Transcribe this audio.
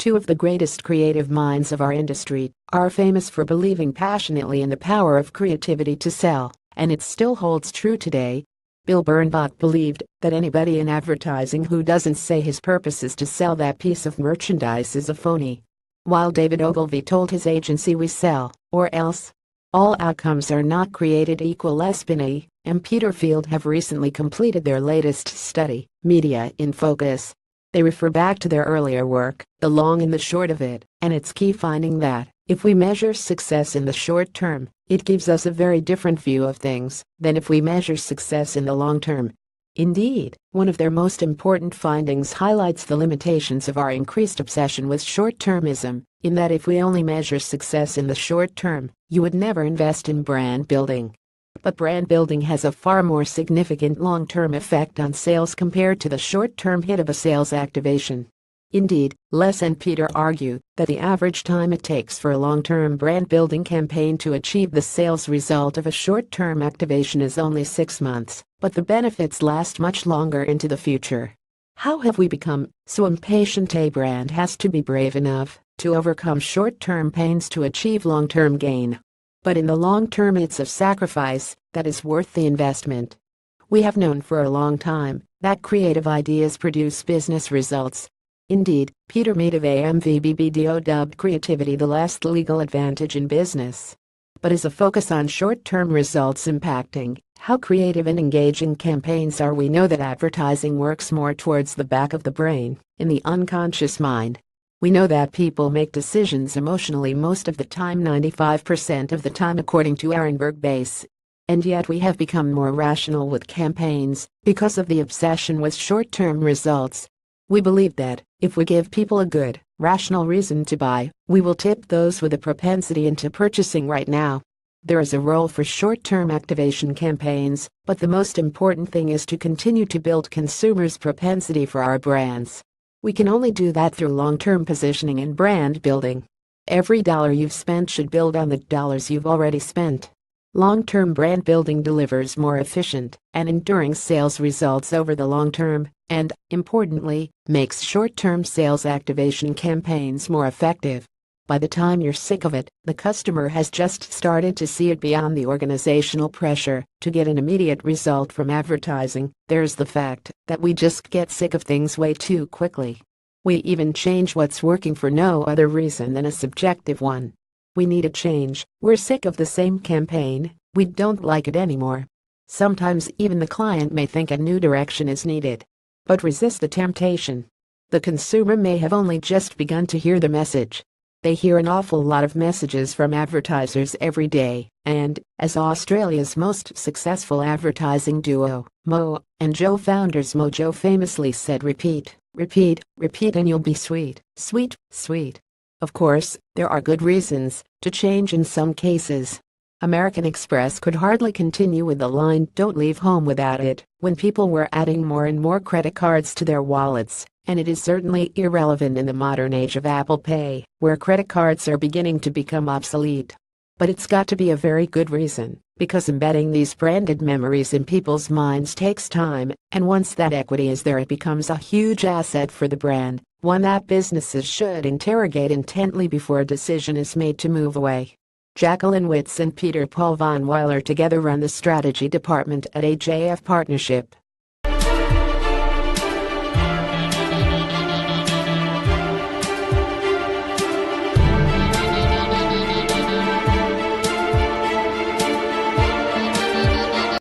Two of the greatest creative minds of our industry are famous for believing passionately in the power of creativity to sell, and it still holds true today. Bill Bernbach believed that anybody in advertising who doesn't say his purpose is to sell that piece of merchandise is a phony. While David Ogilvy told his agency we sell, or else. All outcomes are not created equal. Espinay and Peterfield have recently completed their latest study, Media in Focus. They refer back to their earlier work, The Long and the Short of It, and its key finding that, if we measure success in the short term, it gives us a very different view of things than if we measure success in the long term. Indeed, one of their most important findings highlights the limitations of our increased obsession with short-termism, in that if we only measure success in the short term, you would never invest in brand building. But brand building has a far more significant long-term effect on sales compared to the short-term hit of a sales activation. Indeed, Les and Peter argue that the average time it takes for a long-term brand-building campaign to achieve the sales result of a short-term activation is only 6 months, but the benefits last much longer into the future. How have we become so impatient? A brand has to be brave enough to overcome short-term pains to achieve long-term gain. But in the long term, it's a sacrifice that is worth the investment. We have known for a long time that creative ideas produce business results. Indeed, Peter Mead of AMVBBDO dubbed creativity the last legal advantage in business. But is a focus on short-term results impacting how creative and engaging campaigns are? We know that advertising works more towards the back of the brain, in the unconscious mind. We know that people make decisions emotionally most of the time, 95% of the time, according to Ehrenberg Base. And yet we have become more rational with campaigns because of the obsession with short-term results. We believe that if we give people a good, rational reason to buy, we will tip those with a propensity into purchasing right now. There is a role for short-term activation campaigns, but the most important thing is to continue to build consumers' propensity for our brands. We can only do that through long-term positioning and brand building. Every dollar you've spent should build on the dollars you've already spent. Long-term brand building delivers more efficient and enduring sales results over the long term, and, importantly, makes short-term sales activation campaigns more effective. By the time you're sick of it, the customer has just started to see it beyond the organizational pressure to get an immediate result from advertising. There's the fact that we just get sick of things way too quickly. We even change what's working for no other reason than a subjective one. We need a change. We're sick of the same campaign. We don't like it anymore. Sometimes even the client may think a new direction is needed. But resist the temptation. The consumer may have only just begun to hear the message. They hear an awful lot of messages from advertisers every day, and, as Australia's most successful advertising duo, Mo and Joe founders Mojo famously said, repeat, repeat, repeat and you'll be sweet, sweet, sweet. Of course, there are good reasons to change in some cases. American Express could hardly continue with the line "Don't leave home without it" when people were adding more and more credit cards to their wallets, and it is certainly irrelevant in the modern age of Apple Pay, where credit cards are beginning to become obsolete. But it's got to be a very good reason, because embedding these branded memories in people's minds takes time, and once that equity is there, it becomes a huge asset for the brand, one that businesses should interrogate intently before a decision is made to move away. Jacqueline Witz and Peter Paul Von Weiler together run the strategy department at AJF Partnership.